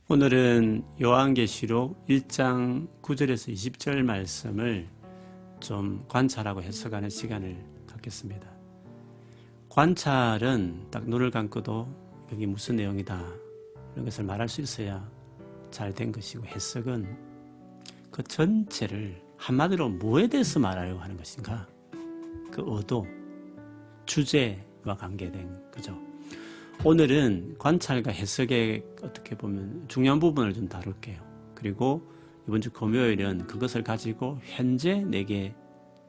오늘은 요한계시록 1장 9절에서 20절 말씀을 좀 관찰하고 해석하는 시간을 갖겠습니다. 관찰은 딱 눈을 감고도 여기 무슨 내용이다 이런 것을 말할 수 있어야 잘 된 것이고, 해석은 그 전체를 한마디로 뭐에 대해서 말하려고 하는 것인가, 그 의도, 주제와 관계된 거죠. 오늘은 관찰과 해석에 어떻게 보면 중요한 부분을 좀 다룰게요. 그리고 이번 주 금요일은 그것을 가지고 현재 내게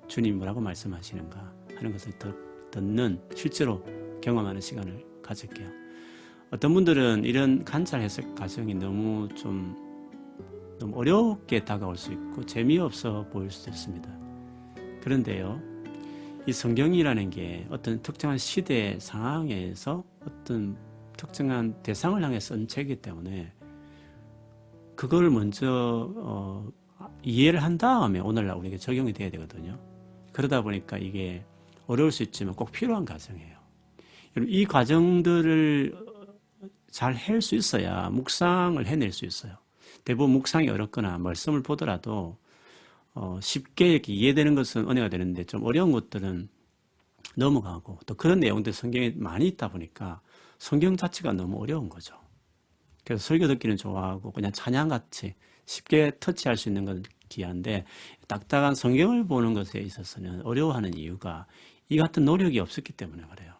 주님이 뭐라고 말씀하시는가 하는 것을 듣는, 실제로 경험하는 시간을 가질게요. 어떤 분들은 이런 관찰 해석 과정이 너무 어렵게 다가올 수 있고 재미없어 보일 수도 있습니다. 그런데요, 이 성경이라는 게 어떤 특정한 시대 상황에서 어떤 특정한 대상을 향해 쓴 책이기 때문에 그걸 먼저 이해를 한 다음에 오늘날 우리에게 적용이 돼야 되거든요. 그러다 보니까 이게 어려울 수 있지만 꼭 필요한 과정이에요. 이 과정들을 잘 할 수 있어야 묵상을 해낼 수 있어요. 대부분 묵상이 어렵거나 말씀을 보더라도 쉽게 이렇게 이해되는 것은 은혜가 되는데, 좀 어려운 것들은 넘어가고, 또 그런 내용들 성경에 많이 있다 보니까 성경 자체가 너무 어려운 거죠. 그래서 설교 듣기는 좋아하고 그냥 찬양같이 쉽게 터치할 수 있는 건 귀한데, 딱딱한 성경을 보는 것에 있어서는 어려워하는 이유가 이 같은 노력이 없었기 때문에 그래요.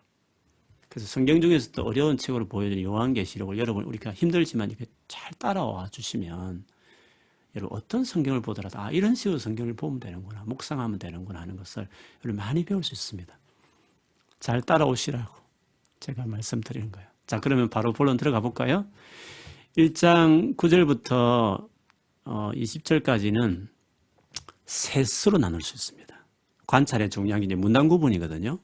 그래서 성경 중에서도 어려운 책으로 보여진 요한계시록을 여러분 우리가 힘들지만 이렇게 잘 따라와 주시면, 여러분 어떤 성경을 보더라도 이런 식으로 성경을 보면 되는구나, 묵상하면 되는구나 하는 것을 여러분 많이 배울 수 있습니다. 잘 따라오시라고 제가 말씀드리는 거예요. 자, 그러면 바로 본론 들어가 볼까요? 1장 9절부터 20절까지는 셋으로 나눌 수 있습니다. 관찰의 중요한 게 이제 문단 구분이거든요.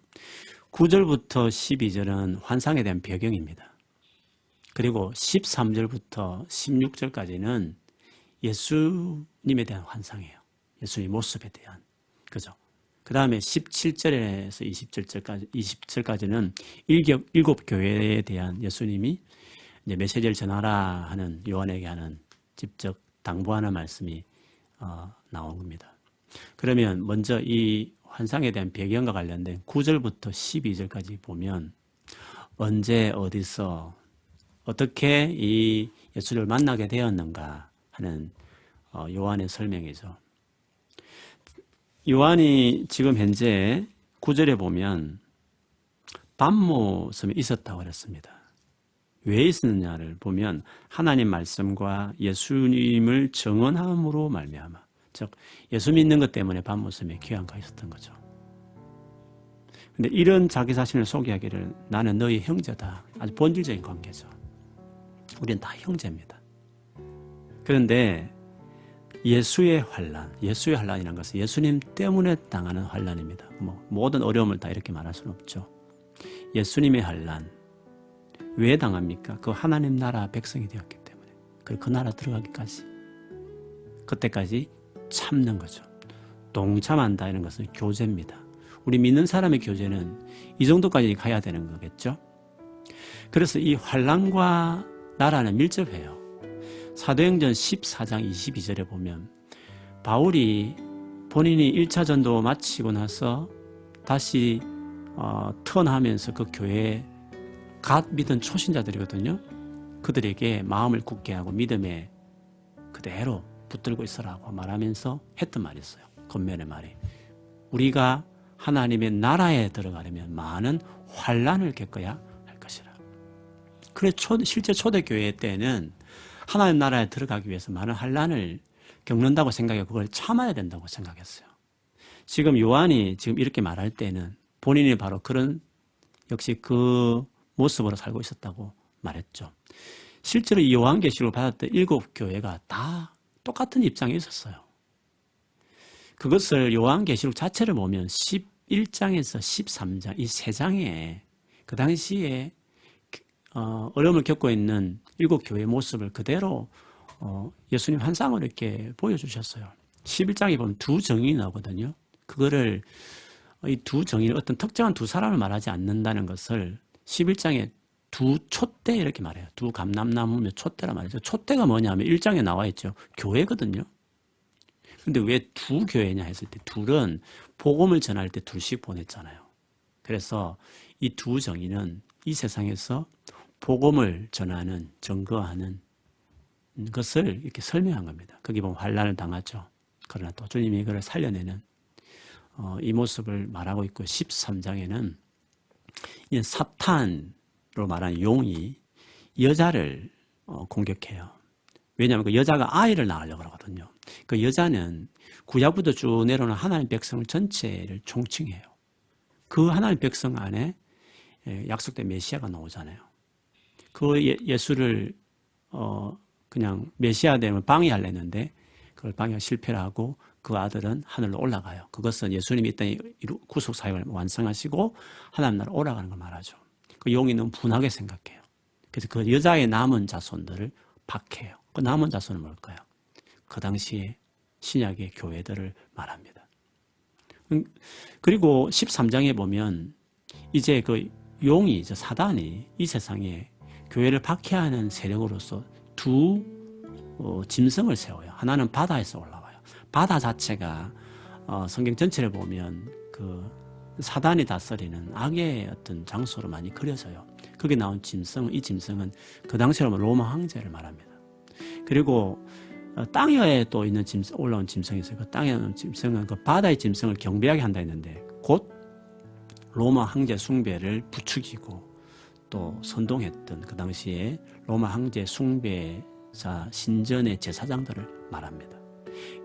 9절부터 12절은 환상에 대한 배경입니다. 그리고 13절부터 16절까지는 예수님에 대한 환상이에요. 예수님 모습에 대한. 그죠? 그 다음에 17절에서 20절까지는 일곱 교회에 대한 예수님이 이제 메시지를 전하라 하는 요한에게 하는 직접 당부하는 말씀이 나온 겁니다. 그러면 먼저 이 환상에 대한 배경과 관련된 9절부터 12절까지 보면 언제 어디서 어떻게 이 예수를 만나게 되었는가 하는 요한의 설명이죠. 요한이 지금 현재 9절에 보면 밤모섬에 있었다고 그랬습니다. 왜 있었느냐를 보면 하나님 말씀과 예수님을 증언함으로 말미암아, 즉 예수 믿는 것 때문에 밤모섬에 귀환가 있었던 거죠. 근데 이런 자기 자신을 소개하기를 나는 너희 형제다. 아주 본질적인 관계죠. 우리는 다 형제입니다. 그런데 예수의 환란이라는 것은 예수님 때문에 당하는 환란입니다. 모든 어려움을 다 이렇게 말할 수는 없죠. 예수님의 환란, 왜 당합니까? 그 하나님 나라 백성이 되었기 때문에. 그리고 그 나라 들어가기까지, 그때까지 참는 거죠. 동참한다 이런 것은 교제입니다. 우리 믿는 사람의 교제는 이 정도까지 가야 되는 거겠죠. 그래서 이 환란과 나라는 밀접해요. 사도행전 14장 22절에 보면 바울이 본인이 1차 전도 마치고 나서 다시 턴하면서 그 교회에 갓 믿은 초신자들이거든요. 그들에게 마음을 굳게 하고 믿음에 그대로 붙들고 있으라고 말하면서 했던 말이 있어요. 겉면의 말이, 우리가 하나님의 나라에 들어가려면 많은 환란을 겪어야 할 것이라. 그래, 실제 초대교회 때는 하나님 나라에 들어가기 위해서 많은 환란을 겪는다고 생각해 그걸 참아야 된다고 생각했어요. 지금 요한이 지금 이렇게 말할 때는 본인이 바로 그런, 역시 그 모습으로 살고 있었다고 말했죠. 실제로 이 요한계시록을 받았던 7교회가 다 똑같은 입장에 있었어요. 그것을 요한계시록 자체를 보면 11장에서 13장 이 세 장에 그 당시에 어려움을 겪고 있는 7교회의 모습을 그대로 예수님 환상으로 이렇게 보여주셨어요. 11장에 보면 두 정인이 나오거든요. 그거를 이 두 정인, 어떤 특정한 두 사람을 말하지 않는다는 것을 11장에 두 촛대 이렇게 말해요. 두 감람나무면 촛대라 말이죠. 촛대가 뭐냐면 1장에 나와 있죠. 교회거든요. 근데 왜 두 교회냐 했을 때 둘은 복음을 전할 때 둘씩 보냈잖아요. 그래서 이 두 정의는 이 세상에서 복음을 전하는, 증거하는 것을 이렇게 설명한 겁니다. 거기 보면 환난을 당하죠. 그러나 또 주님이 그를 살려내는 이 모습을 말하고 있고 13장에는 이 사탄으로 말하는 용이 여자를 공격해요. 왜냐하면 그 여자가 아이를 낳으려고 하거든요. 그 여자는 구약부터 쭉 내려오는 하나님 백성 전체를 총칭해요. 그 하나님 백성 안에 약속된 메시아가 나오잖아요. 그 예수를 그냥 메시아 되면 방해하려는데 그걸 방해가 실패를 하고 그 아들은 하늘로 올라가요. 그것은 예수님이 이 땅에 구속 사역을 완성하시고 하나님 나라 올라가는 걸 말하죠. 그 용이 너무 분하게 생각해요. 그래서 그 여자의 남은 자손들을 박해요. 그 남은 자손은 뭘까요? 그 당시에 신약의 교회들을 말합니다. 그리고 13장에 보면 이제 그 용이, 사단이 이 세상에 교회를 박해하는 세력으로서 두 짐승을 세워요. 하나는 바다에서 올라와요. 바다 자체가 성경 전체를 보면 그 사단이 다스리는 악의 어떤 장소로 많이 그려져요. 거기 나온 짐승, 이 짐승은 그 당시로 로마 황제를 말합니다. 그리고 땅에 또 있는 짐승, 올라온 짐승이 있어요. 그 땅에 있는 짐승은 그 바다의 짐승을 경배하게 한다 했는데 곧 로마 황제 숭배를 부추기고 또 선동했던 그 당시에 로마 황제 숭배자 신전의 제사장들을 말합니다.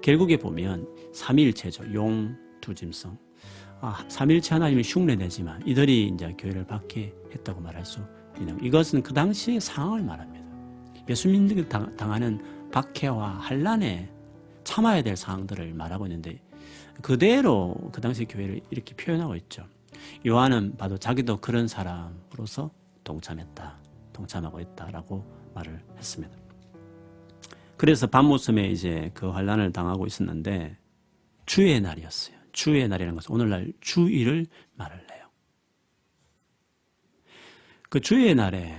결국에 보면 삼위일체죠. 용, 두 짐승. 삼위일체 하나님이 흉내내지만 이들이 이제 교회를 박해했다고 말할 수 있는, 이것은 그 당시의 상황을 말합니다. 예수 믿는 당하는 박해와 환난에 참아야 될 상황들을 말하고 있는데 그대로 그 당시 교회를 이렇게 표현하고 있죠. 요한은 봐도 자기도 그런 사람으로서 동참하고 있다라고 말을 했습니다. 그래서 밤모섬에 이제 그 환난을 당하고 있었는데 주의 날이었어요. 주의 날이라는 것은 오늘날 주일을 말을 해요. 그 주의 날에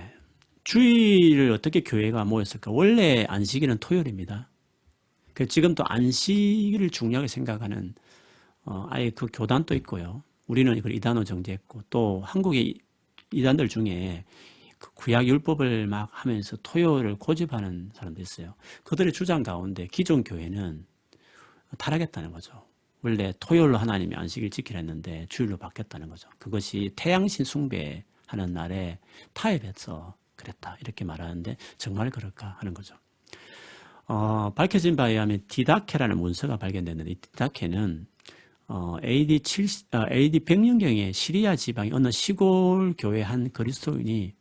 주일을 어떻게 교회가 모였을까? 원래 안식일은 토요일입니다. 지금 또 안식일을 중요하게 생각하는 아예 그 교단도 있고요. 우리는 이걸 이단으로 정죄했고 또 한국의 이단들 중에 그 구약 율법을 막 하면서 토요일을 고집하는 사람도 있어요. 그들의 주장 가운데 기존 교회는 타락했다는 거죠. 원래 토요일로 하나님이 안식일 지키려 했는데 주일로 바뀌었다는 거죠. 그것이 태양신 숭배하는 날에 타협해서 그랬다 이렇게 말하는데 정말 그럴까 하는 거죠. 밝혀진 바에 의하면 디다케라는 문서가 발견됐는데 이 디다케는 AD 100년경에 시리아 지방의 어느 시골 교회 한 그리스도인이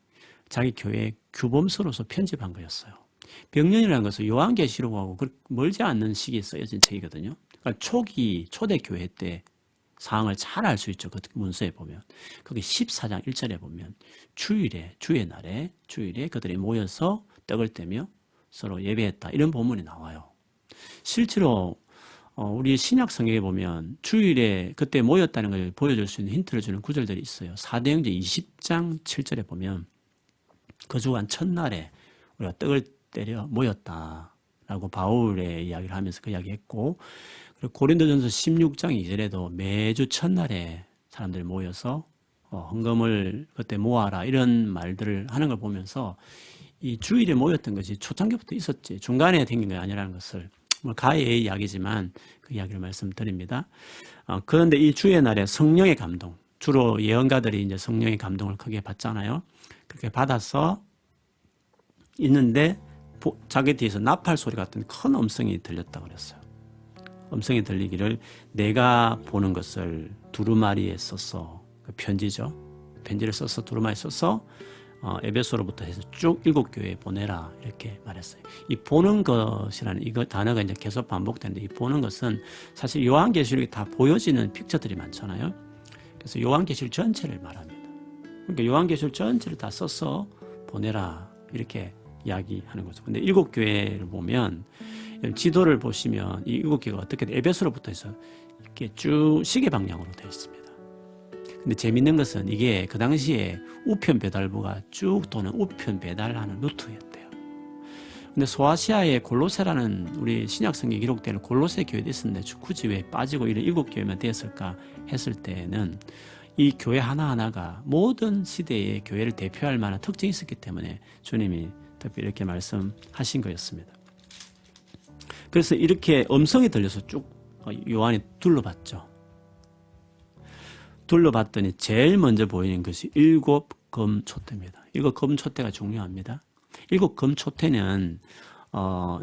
자기 교회 규범서로서 편집한 거였어요. 100년이라는 것은 요한계시록하고 멀지 않는 시기에 쓰여진 책이거든요. 그러니까 초대 교회 때 상황을 잘 알 수 있죠. 그 문서에 보면. 거기 14장 1절에 보면 주의 날에 그들이 모여서 떡을 떼며 서로 예배했다. 이런 본문이 나와요. 실제로 우리 신약 성경에 보면 주일에 그때 모였다는 걸 보여줄 수 있는 힌트를 주는 구절들이 있어요. 사도행전 20장 7절에 보면 거주한 첫날에 우리가 떡을 때려 모였다라고 바울의 이야기를 하면서 그 이야기했고, 그리고 고린도전서 16장 2절에도 매주 첫날에 사람들이 모여서 헌금을 그때 모아라 이런 말들을 하는 걸 보면서 이 주일에 모였던 것이 초창기부터 있었지 중간에 생긴 게 아니라는 것을 가해의 이야기지만 그 이야기를 말씀드립니다. 그런데 이 주의 날에 성령의 감동, 주로 예언가들이 이제 성령의 감동을 크게 받잖아요. 그렇게 받아서 있는데 자기 뒤에서 나팔 소리 같은 큰 음성이 들렸다고 그랬어요. 음성이 들리기를 내가 보는 것을 두루마리에 써서, 그 편지죠. 편지를 써서 두루마리에 써서 에베소로부터 해서 쭉 7교회에 보내라 이렇게 말했어요. 이 보는 것이라는 이거 단어가 이제 계속 반복되는데 이 보는 것은 사실 요한계시록이 다 보여지는 픽처들이 많잖아요. 그래서 요한계시록 전체를 말합니다. 그러니까 요한계시록 전체를 다 써서 보내라 이렇게 이야기하는 거죠. 근데 7교회를 보면 지도를 보시면 이 7교회가 어떻게 에베소로부터 해서 이렇게 쭉 시계 방향으로 되어 있습니다. 근데 재밌는 것은 이게 그 당시에 우편 배달부가 쭉 도는 우편 배달하는 루트였대요. 근데 소아시아의 골로새라는 우리 신약성경에 기록되는 골로새 교회도 있었는데 굳이 왜 빠지고 이런 7교회만 되었을까 했을 때는 이 교회 하나하나가 모든 시대의 교회를 대표할 만한 특징이 있었기 때문에 주님이 특별히 이렇게 말씀하신 거였습니다. 그래서 이렇게 음성이 들려서 쭉 요한이 둘러봤죠. 둘러봤더니 제일 먼저 보이는 것이 7 금초대입니다. 7 금초대가 중요합니다. 7 금초대는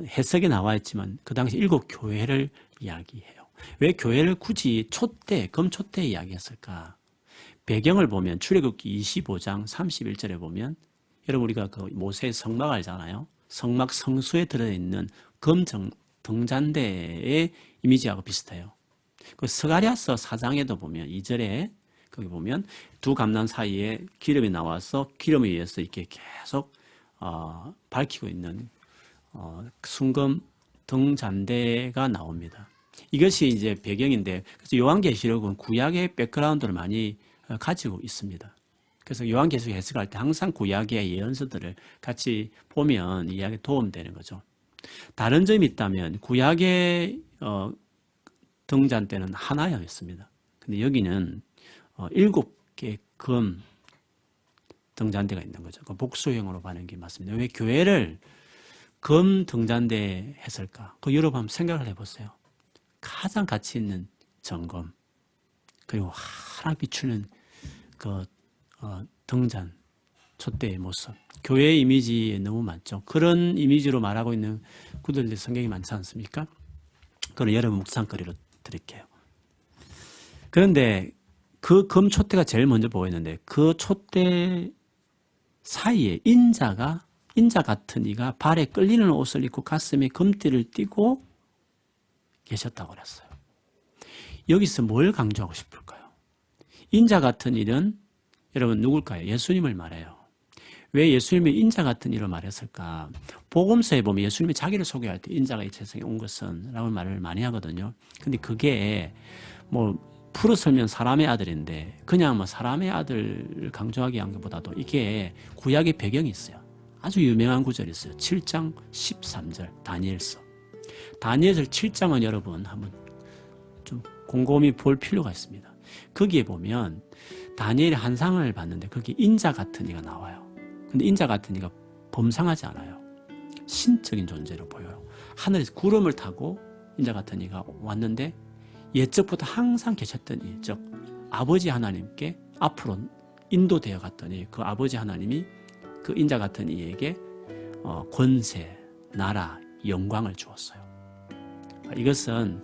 해석에 나와 있지만 그 당시 7 교회를 이야기해요. 왜 교회를 굳이 촛대, 금초대 이야기했을까? 배경을 보면 출애굽기 25장 31절에 보면 여러분 우리가 그 모세의 성막 알잖아요. 성막 성수에 들어있는 금 등잔대의 이미지하고 비슷해요. 그 스가랴서 4장에도 보면 2절에 거기 보면 두 감람 사이에 기름이 나와서 기름에 의해서 이렇게 계속 밝히고 있는 순금 등잔대가 나옵니다. 이것이 이제 배경인데 그래서 요한계시록은 구약의 백그라운드를 많이 가지고 있습니다. 그래서 요한계시록 해석할 때 항상 구약의 예언서들을 같이 보면 이해하기 도움되는 거죠. 다른 점이 있다면 구약의 등잔대는 하나였습니다. 근데 여기는 7개 금 등잔대가 있는 거죠. 그 복수형으로 가는 게 맞습니다. 왜 교회를 금 등잔대 했을까? 그 여러분 한번 생각을 해보세요. 가장 가치 있는 점검 그리고 하나 비추는 그 등잔 촛대의 모습 교회의 이미지에 너무 많죠. 그런 이미지로 말하고 있는 구절들 성경이 많지 않습니까? 그건 여러분 묵상거리로 드릴게요. 그런데 그 금 촛대가 제일 먼저 보이는데 그 촛대 사이에 인자 같은 이가 발에 끌리는 옷을 입고 가슴에 금띠를 띠고 계셨다고 그랬어요. 여기서 뭘 강조하고 싶을까요? 인자 같은 일은 여러분 누굴까요? 예수님을 말해요. 왜 예수님이 인자 같은 일을 말했을까? 복음서에 보면 예수님이 자기를 소개할 때 인자가 이 세상에 온 것은 라는 말을 많이 하거든요. 근데 그게 뭐 풀어 설면 사람의 아들인데 그냥 뭐 사람의 아들을 강조하기 한 것보다도 이게 구약의 배경이 있어요. 아주 유명한 구절이 있어요. 7장 13절 다니엘서. 다니엘서 7장은 여러분 한번 좀 곰곰이 볼 필요가 있습니다. 거기에 보면 다니엘이 한 상을 봤는데 거기 인자 같은 이가 나와요. 근데 인자 같은 이가 범상하지 않아요. 신적인 존재로 보여요. 하늘에서 구름을 타고 인자 같은 이가 왔는데 옛적부터 항상 계셨던 이, 즉 아버지 하나님께 앞으로 인도되어 갔더니 그 아버지 하나님이 그 인자 같은 이에게 권세, 나라, 영광을 주었어요. 이것은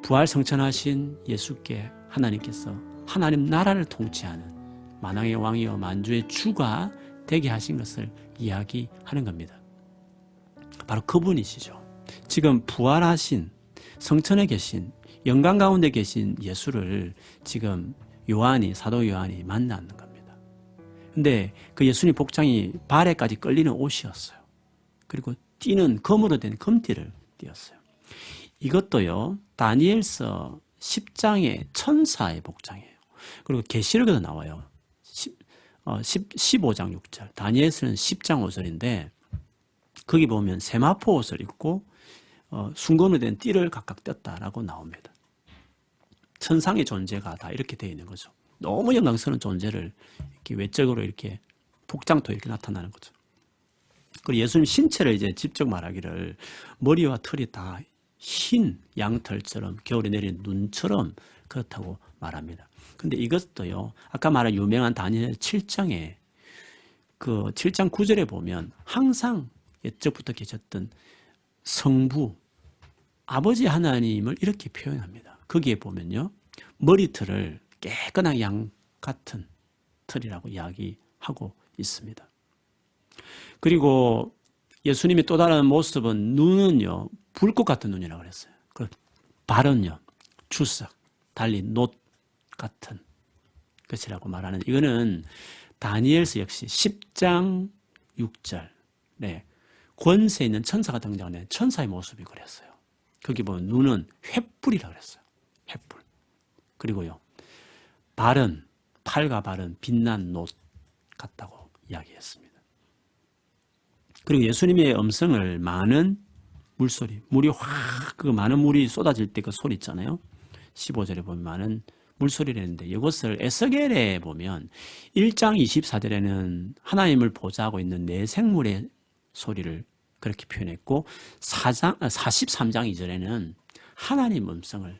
부활 성천하신 예수께 하나님께서 하나님 나라를 통치하는 만왕의 왕이요 만주의 주가 되게 하신 것을 이야기하는 겁니다. 바로 그분이시죠. 지금 부활하신 성천에 계신 영광 가운데 계신 예수를 지금 사도 요한이 만나는 겁니다. 근데 그 예수님 복장이 발에까지 끌리는 옷이었어요. 그리고 띠는 금으로 된 금띠를 띠었어요. 이것도요 다니엘서 10장의 천사의 복장이에요. 그리고 계시록에도 나와요. 15장 6절 다니엘서는 10장 5절인데 거기 보면 세마포 옷을 입고 순금으로 된 띠를 각각 떴다라고 나옵니다. 천상의 존재가 다 이렇게 되어 있는 거죠. 너무 영광스러운 존재를 이렇게 외적으로 이렇게 복장도 이렇게 나타나는 거죠. 그리고 예수님 신체를 이제 직접 말하기를 머리와 털이 다 흰 양털처럼 겨울에 내리는 눈처럼 그렇다고 말합니다. 근데 이것도요, 아까 말한 유명한 다니엘 7장에 그 7장 9절에 보면 항상 옛적부터 계셨던 성부, 아버지 하나님을 이렇게 표현합니다. 거기에 보면요, 머리털을 깨끗한 양 같은 털이라고 이야기하고 있습니다. 그리고 예수님의 또 다른 모습은 눈은요, 불꽃 같은 눈이라고 그랬어요. 그 발은요, 주석, 달리 놋 같은 것이라고 말하는, 이거는 다니엘서 역시 10장 6절, 네, 권세 있는 천사가 등장하는 천사의 모습이 그랬어요. 거기 보면 눈은 횃불이라고 그랬어요. 횃불. 그리고요, 발은 팔과 발은 빛난 노 같다고 이야기했습니다. 그리고 예수님의 음성을 많은 물소리, 물이 확, 그 많은 물이 쏟아질 때 그 소리 있잖아요. 15절에 보면 많은 물소리를 했는데 이것을 에스겔에 보면 1장 24절에는 하나님을 보좌하고 있는 네 생물의 소리를 그렇게 표현했고 43장 2절에는 하나님 음성을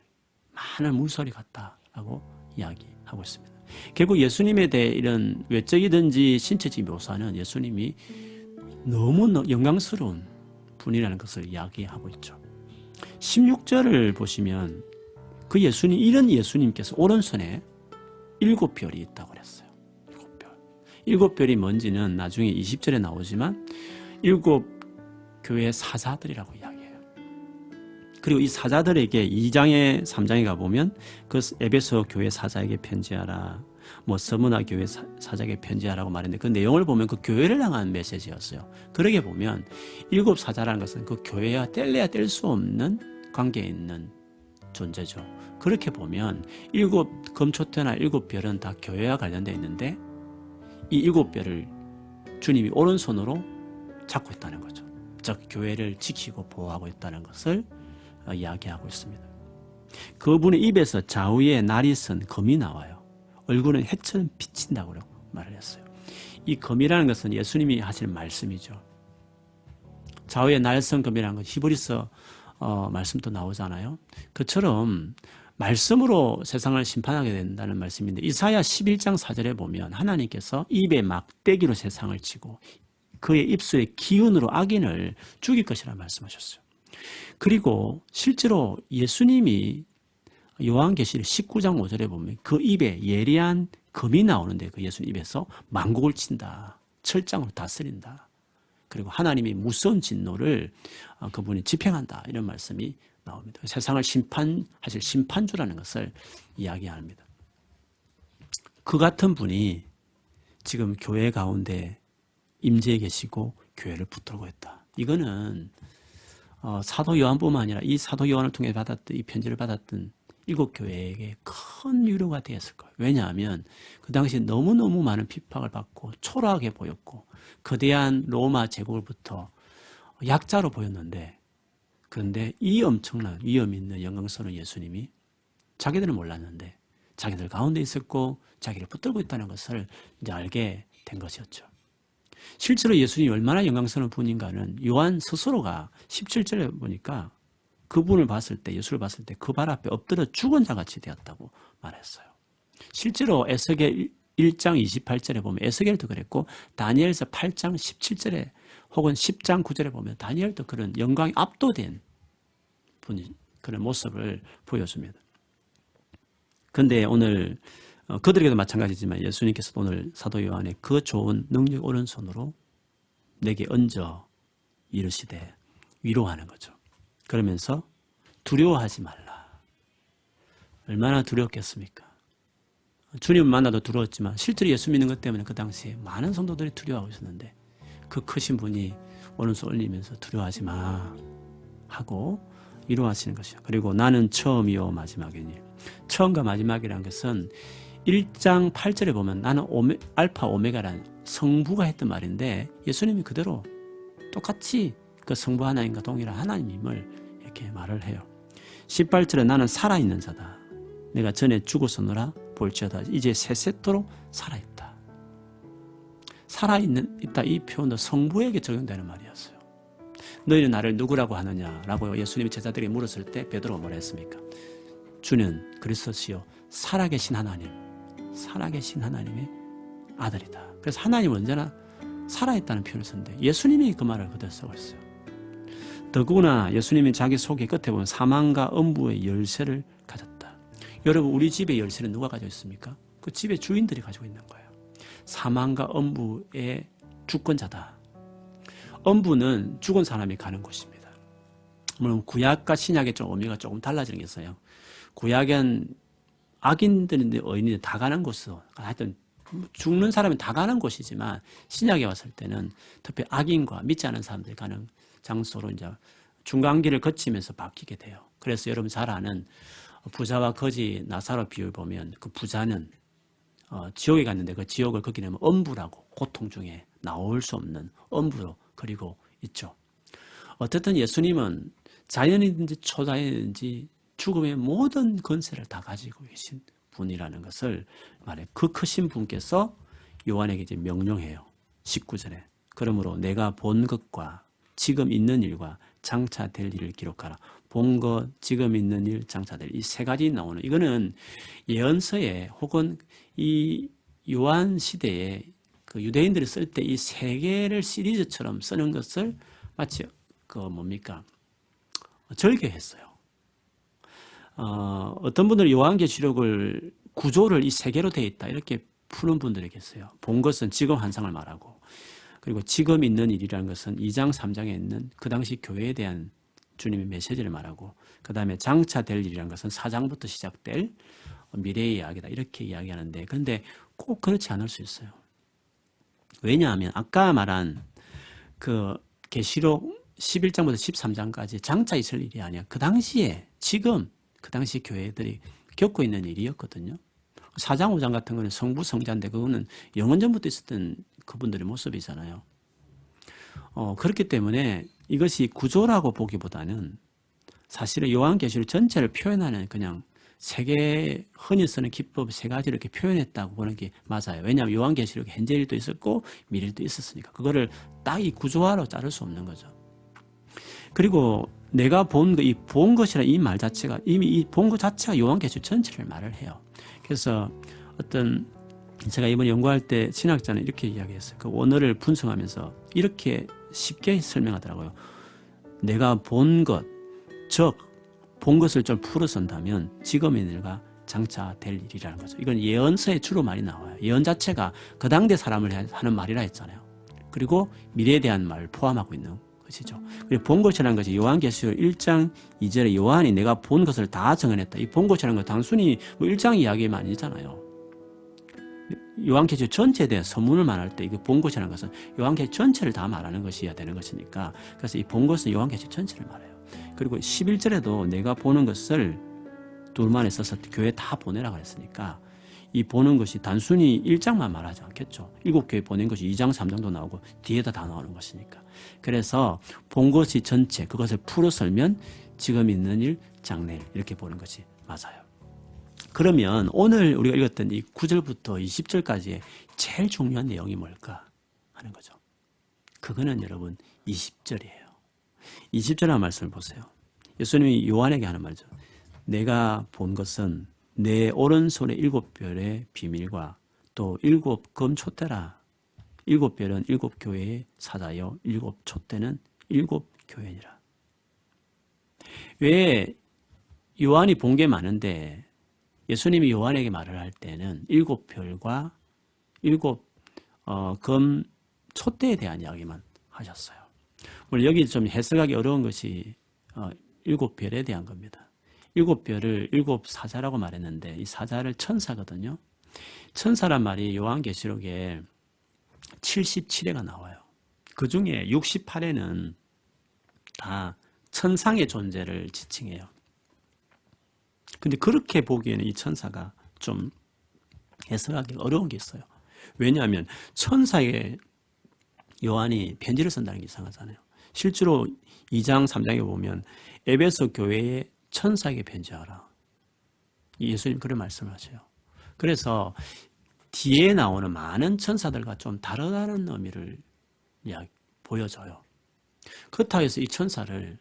많은 물소리 같다라고 이야기하고 있습니다. 결국 예수님에 대해 이런 외적이든지 신체적인 묘사는 예수님이 너무 영광스러운 분이라는 것을 이야기하고 있죠. 16절을 보시면 그 예수님, 이런 예수님께서 오른손에 7별이 있다고 그랬어요. 7별. 7별이 뭔지는 나중에 20절에 나오지만 7 교회 사자들이라고 이야기해요. 그리고 이 사자들에게 2장에 3장에 가보면 그 에베소 교회 사자에게 편지하라, 뭐 서문화 교회 사자에게 편지하라고 말했는데 그 내용을 보면 그 교회를 향한 메시지였어요. 그러게 보면 7 사자라는 것은 그 교회와 뗄래야 뗄 수 없는 관계에 있는 존재죠. 그렇게 보면 7 금초대나 7별은 다 교회와 관련되어 있는데 이 7별을 주님이 오른손으로 잡고 있다는 거죠. 즉 교회를 지키고 보호하고 있다는 것을 이야기하고 있습니다. 그분의 입에서 좌우에 날이 쓴 검이 나와요. 얼굴은 해처럼 비친다고 말을 했어요. 이 검이라는 것은 예수님이 하시는 말씀이죠. 좌우에 날 쓴 검이라는 건 히브리서 말씀도 나오잖아요. 그처럼 말씀으로 세상을 심판하게 된다는 말씀인데 이사야 11장 4절에 보면 하나님께서 입에 막대기로 세상을 치고 그의 입술의 기운으로 악인을 죽일 것이라 말씀하셨어요. 그리고 실제로 예수님이 요한계시록 19장 5절에 보면 그 입에 예리한 검이 나오는데 그 예수님 입에서 만국을 친다. 철장으로 다스린다. 그리고 하나님이 무서운 진노를 그분이 집행한다. 이런 말씀이 나옵니다. 세상을 심판하실 심판주라는 것을 이야기합니다. 그 같은 분이 지금 교회 가운데 임재해 계시고 교회를 붙들고 있다. 이거는 사도 요한뿐만 아니라 이 사도 요한을 통해 받았던 이 편지를 받았던 7 교회에게 큰 위로가 되었을 거예요. 왜냐하면 그 당시 너무너무 많은 핍박을 받고 초라하게 보였고 거대한 로마 제국으로부터 약자로 보였는데 그런데 이 엄청난 위험 있는 영광스러운 예수님이 자기들은 몰랐는데 자기들 가운데 있었고 자기를 붙들고 있다는 것을 이제 알게 된 것이었죠. 실제로 예수님이 얼마나 영광스러운 분인가는 요한 스스로가 17절에 보니까 그분을 봤을 때, 예수를 봤을 때 그 발 앞에 엎드려 죽은 자 같이 되었다고 말했어요. 실제로 에스겔 1장 28절에 보면 에스겔도 그랬고 다니엘서 8장 17절에 혹은 10장 9절에 보면 다니엘도 그런 영광에 압도된 분이 그런 모습을 보여줍니다. 그런데 오늘 그들에게도 마찬가지지만 예수님께서도 오늘 사도 요한의 그 좋은 능력 오른손으로 내게 얹어 이르시되 위로하는 거죠. 그러면서 두려워하지 말라. 얼마나 두렵겠습니까? 주님을 만나도 두려웠지만 실제로 예수 믿는 것 때문에 그 당시에 많은 성도들이 두려워하고 있었는데 그 크신 분이 오른손 올리면서 두려워하지 마 하고 위로하시는 것이죠. 그리고 나는 처음이요 마지막이니. 처음과 마지막이라는 것은 1장 8절에 보면 나는 알파 오메가라는 성부가 했던 말인데 예수님이 그대로 똑같이 그 성부 하나님과 동일한 하나님임을 이렇게 말을 해요. 18절에 나는 살아있는 자다. 내가 전에 죽었으노라 볼지어다 이제 세세토록 살아있다. 살아있다 이 표현도 성부에게 적용되는 말이었어요. 너희는 나를 누구라고 하느냐라고 예수님이 제자들에게 물었을 때 베드로가 뭐라 했습니까? 주는 그리스도시요 살아계신 하나님, 살아계신 하나님의 아들이다. 그래서 하나님은 언제나 살아있다는 표현을 썼는데 예수님이 그 말을 그대로 쓰고 있어요. 더구나 예수님이 자기 소개 끝에 보면 사망과 음부의 열쇠를 가졌다. 여러분 우리 집의 열쇠는 누가 가지고 있습니까? 그 집의 주인들이 가지고 있는 거예요. 사망과 음부의 주권자다. 음부는 죽은 사람이 가는 곳입니다. 물론 구약과 신약의 좀 의미가 조금 달라지는 게 있어요. 구약엔 악인들인데 의인들이 다 가는 곳으로 하여튼 죽는 사람이 다 가는 곳이지만 신약에 왔을 때는 특히 악인과 믿지 않은 사람들이 가는 장소로 이제 중간기를 거치면서 바뀌게 돼요. 그래서 여러분 잘 아는 부자와 거지 나사로 비유를 보면 그 부자는 지옥에 갔는데 그 지옥을 그리려면 엄부라고 고통 중에 나올 수 없는 엄부로 그리고 있죠. 어쨌든 예수님은 자연이든지 초자연이든지 죽음의 모든 권세를 다 가지고 계신 분이라는 것을 말해 그 크신 분께서 요한에게 이제 명령해요. 19절에 그러므로 내가 본 것과 지금 있는 일과 장차 될 일을 기록하라. 본 것, 지금 있는 일, 장차 될 일. 이 세 가지 나오는 이거는 예언서에 혹은 이 요한 시대에 그 유대인들이 쓸 때 이 세 개를 시리즈처럼 쓰는 것을 마치 절개했어요. 어떤 분들은 요한계시록을 구조를 이 세 개로 되어 있다 이렇게 푸는 분들이 계세요. 본 것은 지금 환상을 말하고 그리고 지금 있는 일이라는 것은 2장 3장에 있는 그 당시 교회에 대한 주님의 메시지를 말하고 그 다음에 장차 될 일이라는 것은 4장부터 시작될 미래의 이야기다 이렇게 이야기하는데 그런데 꼭 그렇지 않을 수 있어요. 왜냐하면 아까 말한 그 계시록 11장부터 13장까지 장차 있을 일이 아니야. 그 당시에 지금 그 당시 교회들이 겪고 있는 일이었거든요. 4장 5장 같은 거는 성부 성자인데 그거는 영원 전부터 있었던 그분들의 모습이잖아요. 그렇기 때문에 이것이 구조라고 보기보다는 사실은 요한계시록 전체를 표현하는 그냥 세 개 흔히 쓰는 기법 세 가지를 이렇게 표현했다고 보는 게 맞아요. 왜냐하면 요한계시록에 현재 일도 있었고 미래일도 있었으니까 그거를 딱 이 구조화로 자를 수 없는 거죠. 그리고 내가 본 것이라는 이 말 자체가 이미 이 본 것 자체가 요한계시록 전체를 말을 해요. 그래서 제가 이번 연구할 때 신학자는 이렇게 이야기했어요. 그 원어를 분석하면서 이렇게 쉽게 설명하더라고요. 내가 본 것, 즉 본 것을 좀 풀어선다면 지금의 일과 장차 될 일이라는 거죠. 이건 예언서에 주로 많이 나와요. 예언 자체가 그 당대 사람을 하는 말이라 했잖아요. 그리고 미래에 대한 말을 포함하고 있는 것이죠. 그리고 본 것이라는 것이 요한계시록 1장 2절에 요한이 내가 본 것을 다 정언했다. 이 본 것이라는 건 단순히 1장 이야기만 아니잖아요. 요한계시록 전체에 대한 서문을 말할 때 이거 본 것이라는 것은 요한계시록 전체를 다 말하는 것이어야 되는 것이니까 그래서 이 본 것은 요한계시록 전체를 말해요. 그리고 11절에도 내가 보는 것을 둘만에 써서 교회 다 보내라고 했으니까 이 보는 것이 단순히 1장만 말하지 않겠죠. 7교회 보낸 것이 2장 3장도 나오고 뒤에다 다 나오는 것이니까. 그래서 본 것이 전체 그것을 풀어 설면 지금 있는 일, 장래일 이렇게 보는 것이 맞아요. 그러면 오늘 우리가 읽었던 이 9절부터 20절까지의 제일 중요한 내용이 뭘까 하는 거죠. 그거는 여러분 20절이에요. 20절의 말씀을 보세요. 예수님이 요한에게 하는 말이죠. 내가 본 것은 내 오른손의 7별의 비밀과 또 7검 촛대라. 7별은 7교회의 사자요 7촛대는 7교회니라. 왜 요한이 본 게 많은데 예수님이 요한에게 말을 할 때는 7별과 7검 촛대에 대한 이야기만 하셨어요. 물론 여기 좀 해석하기 어려운 것이 7별에 대한 겁니다. 7별을 7사자라고 말했는데 이 사자를 천사거든요. 천사란 말이 요한계시록에 77회가 나와요. 그 중에 68회는 다 천상의 존재를 지칭해요. 근데 그렇게 보기에는 이 천사가 좀 해석하기 어려운 게 있어요. 왜냐하면 천사에 요한이 편지를 쓴다는 게 이상하잖아요. 실제로 2장 3장에 보면 에베소 교회에 천사에게 편지하라. 예수님 그런 말씀을 하세요. 그래서 뒤에 나오는 많은 천사들과 좀 다르다는 의미를 보여줘요. 그렇다고 해서 이 천사를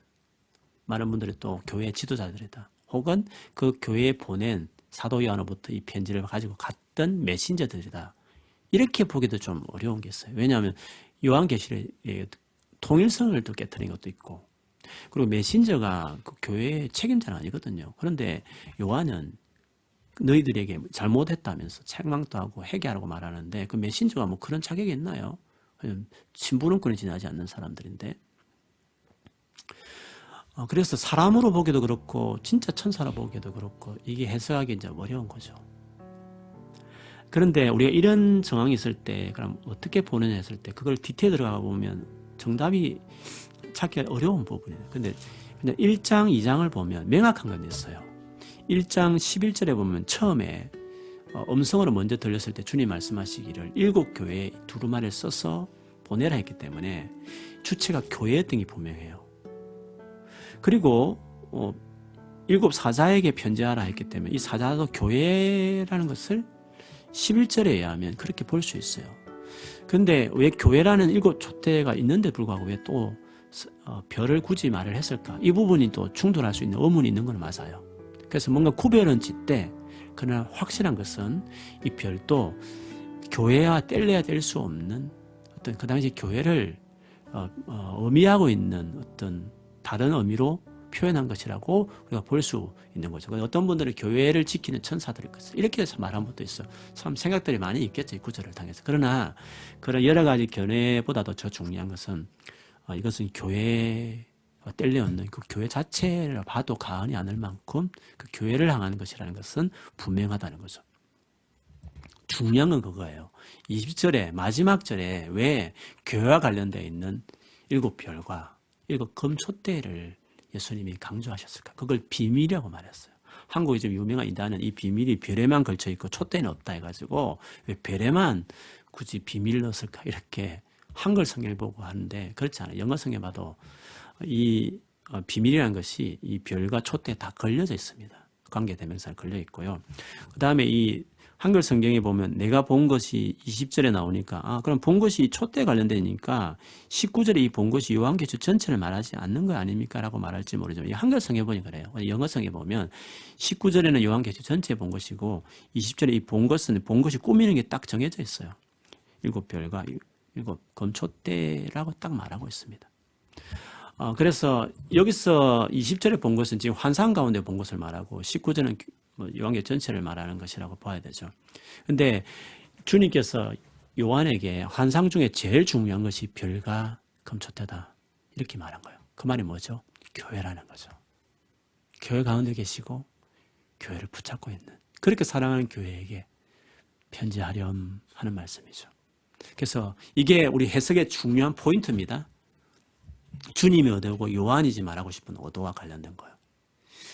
많은 분들이 또 교회 지도자들이다. 혹은 그 교회에 보낸 사도 요한으로부터 이 편지를 가지고 갔던 메신저들이다. 이렇게 보기도 좀 어려운 게 있어요. 왜냐하면 요한계시록의 통일성을 또 깨트린 것도 있고 그리고 메신저가 그 교회의 책임자는 아니거든요. 그런데 요한은 너희들에게 잘못했다면서 책망도 하고 회개하라고 말하는데 그 메신저가 뭐 그런 자격이 있나요? 심부름꾼이 지나지 않는 사람들인데 그래서 사람으로 보기도 그렇고 진짜 천사로 보기도 그렇고 이게 해석하기 이제 어려운 거죠. 그런데 우리가 이런 정황이 있을 때 그럼 어떻게 보느냐 했을 때 그걸 디테일 들어가 보면 정답이 찾기 어려운 부분이에요. 근데 그냥 1장, 2장을 보면 명확한 건 있어요. 1장 11절에 보면 처음에 음성으로 먼저 들렸을 때 주님 말씀하시기를 7교회에 두루마리를 써서 보내라 했기 때문에 주체가 교회였던 게 분명해요. 그리고 7 사자에게 편지하라 했기 때문에 이 사자도 교회라는 것을 11절에 의하면 그렇게 볼 수 있어요. 근데 왜 교회라는 7 촛대가 있는데 불구하고 왜 또 별을 굳이 말을 했을까? 이 부분이 또 충돌할 수 있는 의문이 있는 건 맞아요. 그래서 뭔가 구별은 짓되 그러나 확실한 것은 이 별도 교회와 뗄래야 뗄 수 없는 어떤 그 당시 교회를 의미하고 있는 어떤 다른 의미로 표현한 것이라고 우리가 볼 수 있는 거죠. 어떤 분들은 교회를 지키는 천사들일 것을 이렇게 해서 말한 것도 있어. 참 생각들이 많이 있겠죠. 이 구절을 통해서. 그러나 그런 여러 가지 견해보다도 더 중요한 것은 이것은 교회와 뗄려없는 그 교회 자체를 봐도 가언이 않을 만큼 그 교회를 향하는 것이라는 것은 분명하다는 거죠. 중요한 건 그거예요. 20절에 마지막 절에 왜 교회와 관련되어 있는 7별과 7 금촛대를 예수님이 강조하셨을까? 그걸 비밀이라고 말했어요. 한국에 좀 유명한 이단은 이 비밀이 별에만 걸쳐 있고 촛대는 없다 해가지고 왜 별에만 굳이 비밀을 넣었을까? 이렇게 한글 성경을 보고 하는데 그렇지 않아요. 영어 성경 봐도 이 비밀이라는 것이 이 별과 촛대에 다 걸려져 있습니다. 관계대명사에 걸려 있고요. 그 다음에 이 한글 성경에 보면 내가 본 것이 20절에 나오니까 그럼 본 것이 촛대에 관련되니까 19절에 이 본 것이 요한계시록 전체를 말하지 않는 거 아닙니까? 라고 말할지 모르지만 이 한글 성경에 보니 그래요. 영어 성경에 보면 19절에는 요한계시록 전체에 본 것이고 20절에 이 본 것은 본 것이 꾸미는 게 딱 정해져 있어요. 7별과 7 금촛대라고 딱 말하고 있습니다. 그래서 여기서 20절에 본 것은 지금 환상 가운데 본 것을 말하고 19절은 요한계시록 전체를 말하는 것이라고 봐야 되죠. 근데 주님께서 요한에게 환상 중에 제일 중요한 것이 별과 금촛대다 이렇게 말한 거예요. 그 말이 뭐죠? 교회라는 거죠. 교회 가운데 계시고 교회를 붙잡고 있는 그렇게 사랑하는 교회에게 편지하렴 하는 말씀이죠. 그래서 이게 우리 해석의 중요한 포인트입니다. 주님이 의도고 요한이지 말하고 싶은 의도와 관련된 거예요.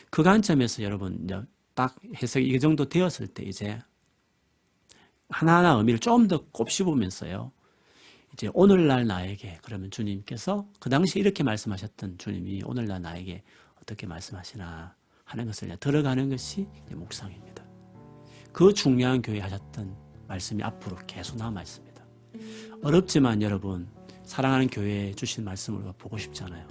그 관점에서 여러분 딱 해석이 이 정도 되었을 때 이제 하나하나 의미를 좀 더 곱씹으면서요. 이제 오늘날 나에게 그러면 주님께서 그 당시 이렇게 말씀하셨던 주님이 오늘날 나에게 어떻게 말씀하시나 하는 것을 들어가는 것이 묵상입니다. 그 중요한 교회 하셨던 말씀이 앞으로 계속 남아 있습니다. 어렵지만 여러분 사랑하는 교회에 주신 말씀을 우리가 보고 싶잖아요.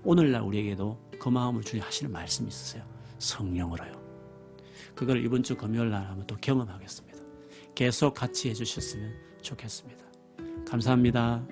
오늘날 우리에게도 그 마음을 주님 하시는 말씀이 있으세요. 성령으로요. 그걸 이번 주 금요일 날 한번 또 경험하겠습니다. 계속 같이 해주셨으면 좋겠습니다. 감사합니다.